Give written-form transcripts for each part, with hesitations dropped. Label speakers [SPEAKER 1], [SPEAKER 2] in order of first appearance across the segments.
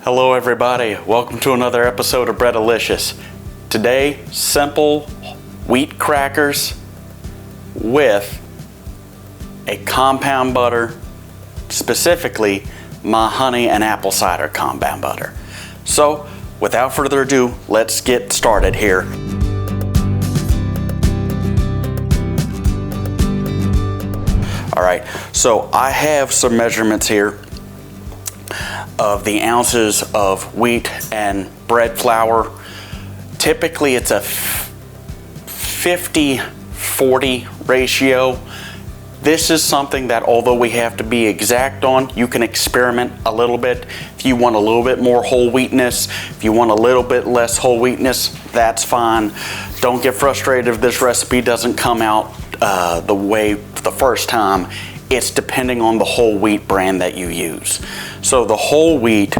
[SPEAKER 1] Hello everybody, welcome to another episode of Bread-a-licious. Today, simple wheat crackers with a compound butter, specifically my honey and apple cider compound butter. So, without further ado, let's get started here. Alright, so I have some measurements here of the ounces of wheat and bread flour. Typically it's a 50-40 ratio. This is something that, although we have to be exact on, you can experiment a little bit. If you want a little bit more whole wheatness, if you want a little bit less whole wheatness, that's fine. Don't get frustrated if this recipe doesn't come out the way the first time. It's depending on the whole wheat brand that you use. So the whole wheat,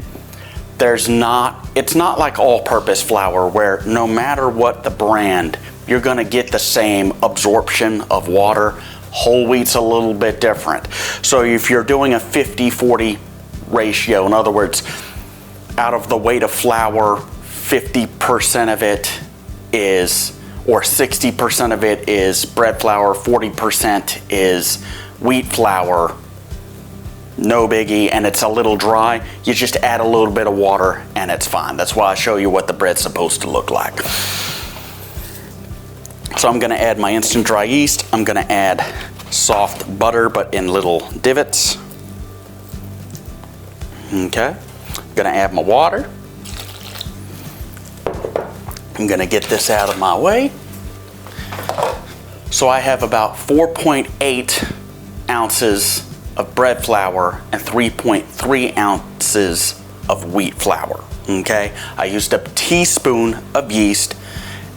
[SPEAKER 1] it's not like all-purpose flour where no matter what the brand, you're gonna get the same absorption of water. Whole wheat's a little bit different. So if you're doing a 50-40 ratio, in other words, out of the weight of flour, 50% of it is, or 60% of it is bread flour, 40% is wheat flour, no biggie, and it's a little dry, you just add a little bit of water and it's fine. That's why I show you what the bread's supposed to look like. So I'm gonna add my instant dry yeast. I'm gonna add soft butter, but in little divots. Okay, I'm gonna add my water. I'm gonna get this out of my way. So I have about 4.8 ounces of bread flour and 3.3 ounces of wheat flour. Okay, I used a teaspoon of yeast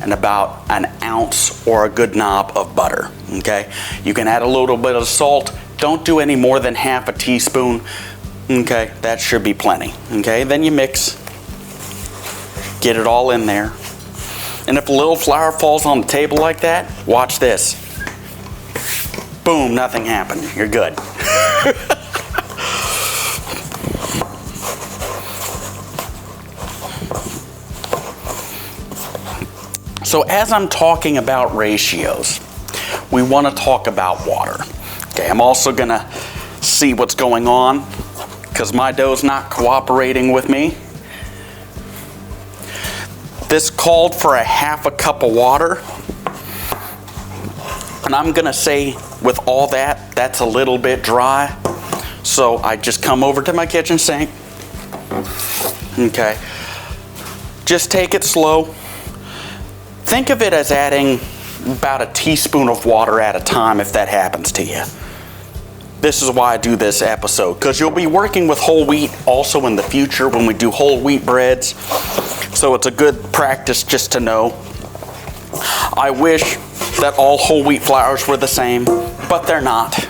[SPEAKER 1] and about an ounce or a good knob of butter. Okay, you can add a little bit of salt. Don't do any more than half a teaspoon. Okay, that should be plenty. Okay, then you mix, get it all in there. And if a little flour falls on the table like that, watch this. Boom, nothing happened. You're good. So as I'm talking about ratios, we want to talk about water. Okay, I'm also gonna see what's going on because my dough's not cooperating with me. This called for a half a cup of water. And I'm gonna say with all that, that's a little bit dry. So I just come over to my kitchen sink. Okay, just take it slow. Think of it as adding about a teaspoon of water at a time if that happens to you. This is why I do this episode, because you'll be working with whole wheat also in the future when we do whole wheat breads. So it's a good practice just to know. I wish that all whole wheat flours were the same, but they're not.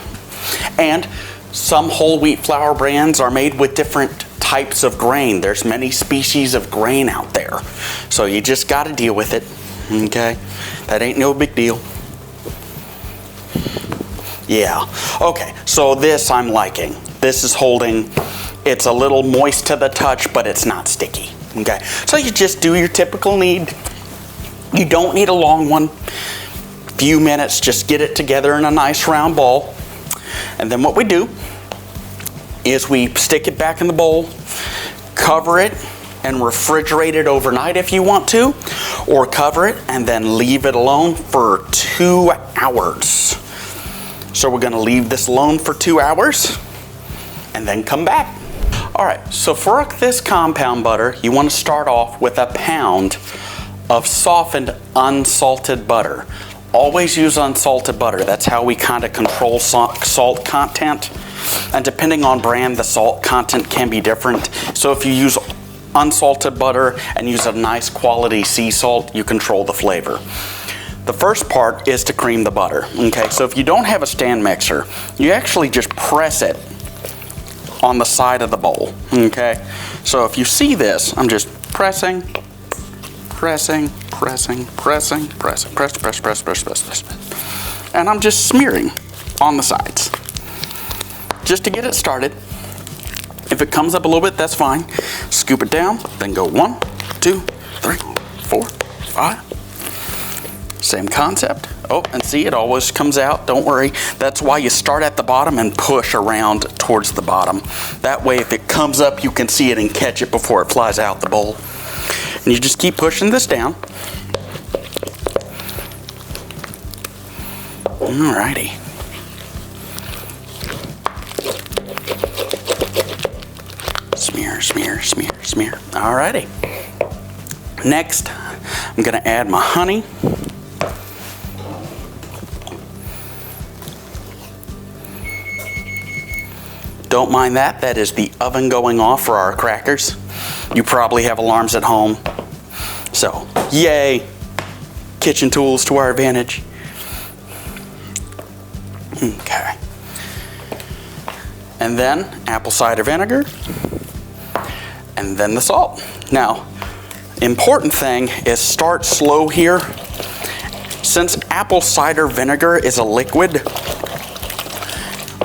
[SPEAKER 1] And some whole wheat flour brands are made with different types of grain. There's many species of grain out there. So you just got to deal with it. Okay, that ain't no big deal. Yeah, okay, so this I'm liking. This is holding, it's a little moist to the touch, but it's not sticky. Okay, so you just do your typical knead. You don't need a long one. Few minutes, just get it together in a nice round ball. And then what we do is we stick it back in the bowl, cover it, and refrigerate it overnight if you want to, or cover it and then leave it alone for 2 hours. So we're gonna leave this alone for 2 hours and then come back. All right, so for this compound butter, you wanna start off with a pound of softened unsalted butter. Always use unsalted butter. That's how we kind of control salt content. And depending on brand, the salt content can be different. So if you use unsalted butter and use a nice quality sea salt, you control the flavor. The first part is to cream the butter. Okay, so if you don't have a stand mixer, you actually just press it on the side of the bowl. Okay, so if you see this, I'm just pressing, press, and I'm just smearing on the sides just to get it started. If it comes up a little bit, that's fine. Scoop it down, then go 1, 2, 3, 4, 5. Same concept. Oh, and see, it always comes out. Don't worry. That's why you start at the bottom and push around towards the bottom. That way, if it comes up, you can see it and catch it before it flies out the bowl. And you just keep pushing this down. Alrighty. Smear, smear, smear, smear. Alrighty. Next, I'm going to add my honey. Don't mind that. That is the oven going off for our crackers. You probably have alarms at home. So, yay! Kitchen tools to our advantage. Okay. And then apple cider vinegar. And then the salt. Now, important thing is start slow here. Since apple cider vinegar is a liquid,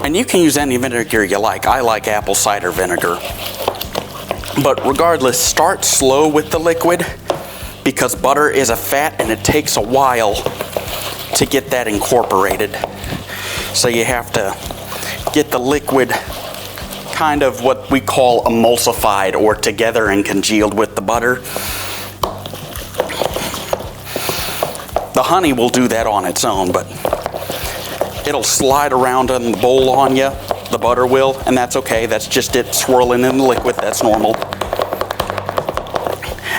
[SPEAKER 1] and you can use any vinegar you like. I like apple cider vinegar. But regardless, start slow with the liquid because butter is a fat and it takes a while to get that incorporated. So you have to get the liquid kind of what we call emulsified or together and congealed with the butter. The honey will do that on its own, but it'll slide around in the bowl on you, the butter will, and that's okay. That's just it swirling in the liquid. That's normal.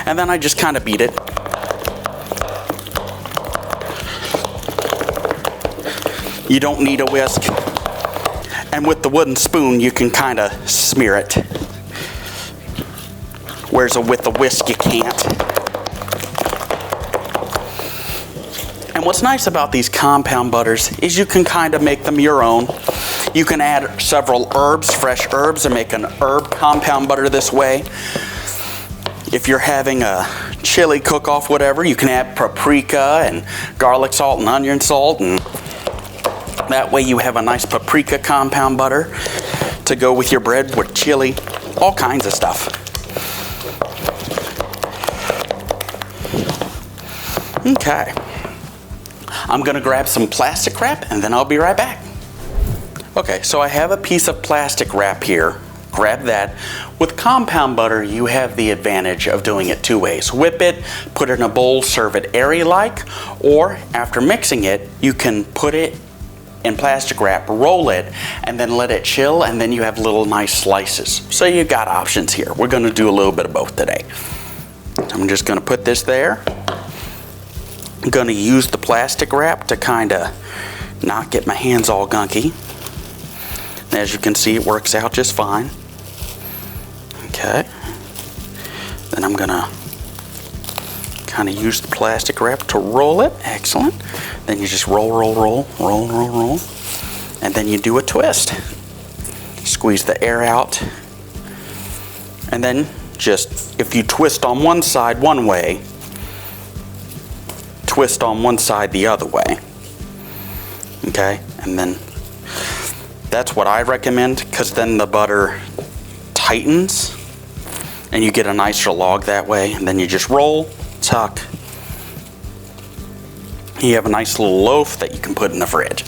[SPEAKER 1] And then I just kind of beat it. You don't need a whisk. And with the wooden spoon, you can kind of smear it. Whereas with the whisk, you can't. And what's nice about these compound butters is you can kind of make them your own. You can add several herbs, fresh herbs, and make an herb compound butter this way. If you're having a chili cook-off, whatever, you can add paprika and garlic salt and onion salt, and that way you have a nice paprika compound butter to go with your bread with chili, all kinds of stuff. Okay. I'm going to grab some plastic wrap and then I'll be right back. Okay, so I have a piece of plastic wrap here. Grab that. With compound butter, you have the advantage of doing it two ways. Whip it, put it in a bowl, serve it airy-like, or after mixing it, you can put it in plastic wrap, roll it, and then let it chill, and then you have little nice slices. So you got options here. We're going to do a little bit of both today. I'm just going to put this there. I'm going to use the plastic wrap to kind of not get my hands all gunky. And as you can see, it works out just fine. Okay. Then I'm going to kind of use the plastic wrap to roll it. Excellent. Then you just roll, roll, roll, roll, roll, roll. And then you do a twist. Squeeze the air out. And then just, if you twist on one side one way, twist on one side the other way. Okay? And then that's what I recommend, because then the butter tightens and you get a nicer log that way. And then you just roll, tuck. You have a nice little loaf that you can put in the fridge.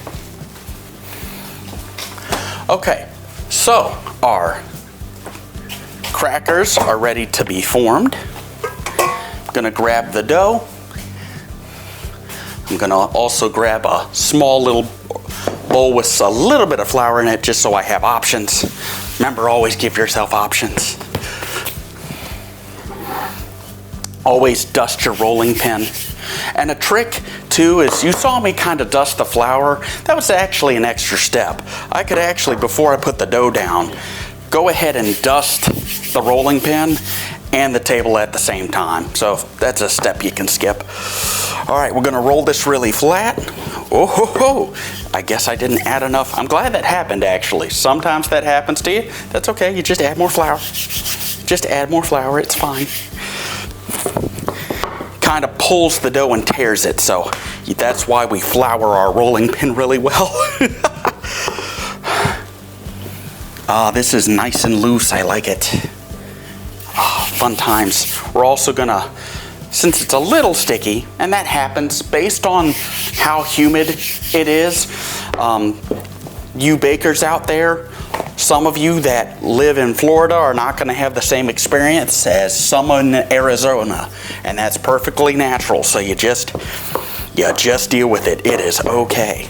[SPEAKER 1] Okay, so our crackers are ready to be formed. I'm gonna grab the dough. I'm gonna also grab a small little bowl with a little bit of flour in it just so I have options. Remember, always give yourself options. Always dust your rolling pin. And a trick too is, you saw me kind of dust the flour. That was actually an extra step. I could actually, before I put the dough down, go ahead and dust the rolling pin and the table at the same time. So that's a step you can skip. All right, we're gonna roll this really flat. Oh ho ho! I guess I didn't add enough. I'm glad that happened actually. Sometimes that happens to you. That's okay, you just add more flour. Just add more flour, it's fine. Kind of pulls the dough and tears it, so that's why we flour our rolling pin really well. This is nice and loose. I like it. Fun times. We're also gonna, since it's a little sticky, and that happens based on how humid it is, you bakers out there, some of you that live in Florida are not going to have the same experience as someone in Arizona, and that's perfectly natural. So you just deal with it. It is okay.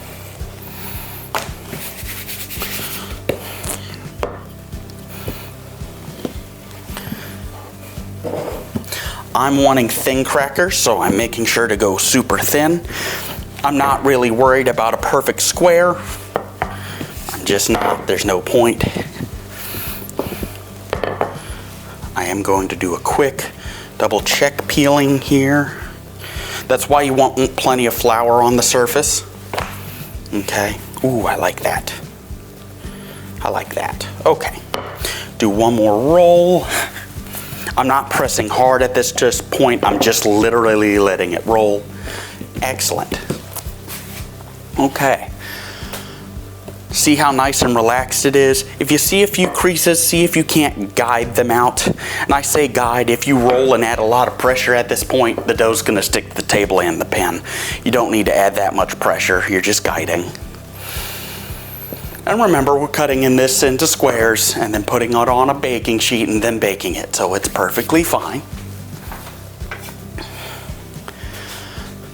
[SPEAKER 1] I'm wanting thin crackers, so I'm making sure to go super thin. I'm not really worried about a perfect square. I'm just not. There's no point. I am going to do a quick double check peeling here. That's why you want plenty of flour on the surface. Okay. Ooh, I like that. I like that. Okay. Do one more roll. I'm not pressing hard at this point. I'm just literally letting it roll. Excellent. Okay. See how nice and relaxed it is? If you see a few creases, see if you can't guide them out. And I say guide, if you roll and add a lot of pressure at this point, the dough's gonna stick to the table and the pan. You don't need to add that much pressure, you're just guiding. And remember, we're cutting this into squares and then putting it on a baking sheet and then baking it, so it's perfectly fine.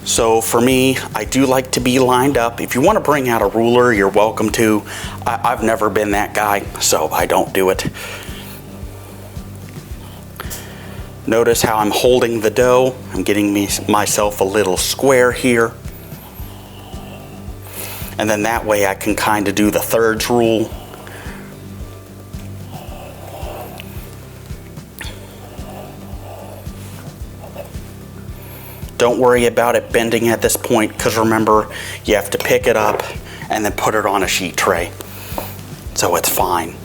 [SPEAKER 1] So for me, I do like to be lined up. If you want to bring out a ruler, you're welcome to. I've never been that guy, so I don't do it. Notice how I'm holding the dough. I'm getting myself a little square here. And then that way I can kind of do the thirds rule. Don't worry about it bending at this point, because remember, you have to pick it up and then put it on a sheet tray. So it's fine.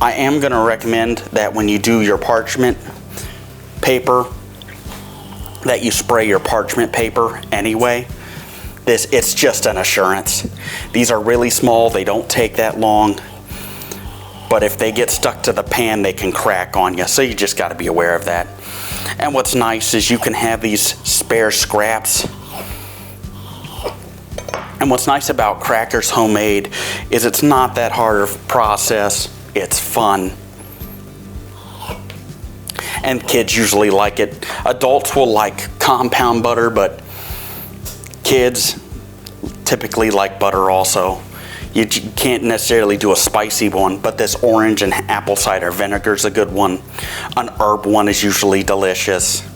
[SPEAKER 1] I am going to recommend that when you do your parchment paper, that you spray your parchment paper anyway. It's just an assurance. These are really small, they don't take that long, but if they get stuck to the pan, they can crack on you, so you just got to be aware of that. And what's nice is you can have these spare scraps. And what's nice about crackers homemade is it's not that hard of a process. It's fun. And kids usually like it. Adults will like compound butter, but kids typically like butter also. You can't necessarily do a spicy one, but this orange and apple cider vinegar is a good one. An herb one is usually delicious.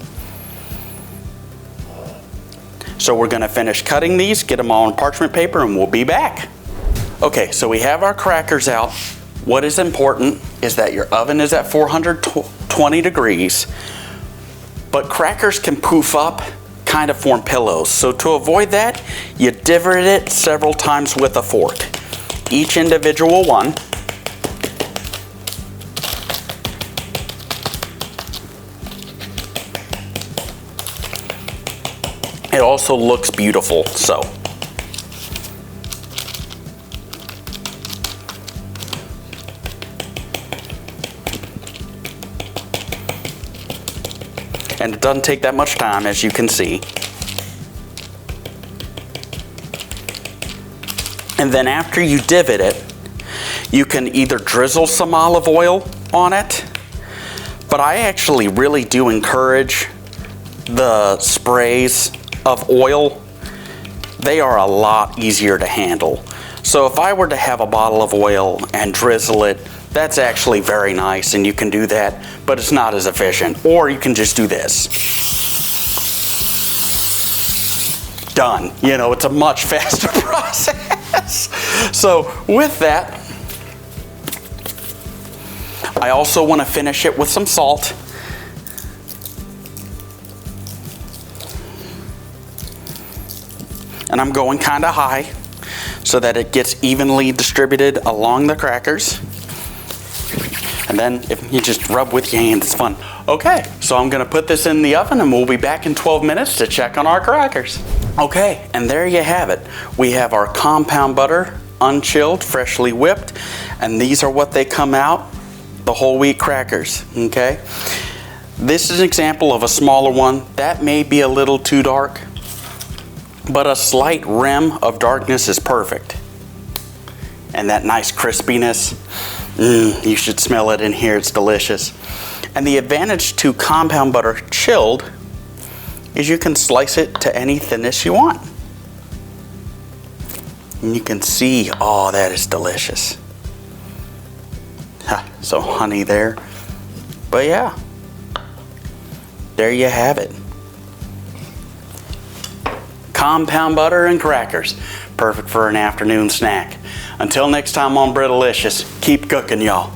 [SPEAKER 1] So we're going to finish cutting these, get them all on parchment paper, and we'll be back. Okay, so we have our crackers out. What is important is that your oven is at 420 degrees, but crackers can poof up, kind of form pillows. So to avoid that, you divot it several times with a fork. Each individual one. It also looks beautiful, so. And it doesn't take that much time, as you can see. And then after you divot it, you can either drizzle some olive oil on it, but I actually really do encourage the sprays of oil. They are a lot easier to handle. So if I were to have a bottle of oil and drizzle it, that's actually very nice, and you can do that, but it's not as efficient. Or you can just do this. Done. You know, it's a much faster process. So with that, I also want to finish it with some salt. And I'm going kind of high so that it gets evenly distributed along the crackers. And then if you just rub with your hands, it's fun. Okay, so I'm gonna put this in the oven and we'll be back in 12 minutes to check on our crackers. Okay, and there you have it. We have our compound butter, unchilled, freshly whipped, and these are what they come out, the whole wheat crackers, okay? This is an example of a smaller one. That may be a little too dark, but a slight rim of darkness is perfect. And that nice crispiness, you should smell it in here, it's delicious. And the advantage to compound butter chilled is you can slice it to any thinness you want. And you can see, oh, that is delicious. So honey there. But yeah, there you have it. Compound butter and crackers. Perfect for an afternoon snack. Until next time on Bread-a-licious, keep cooking, y'all.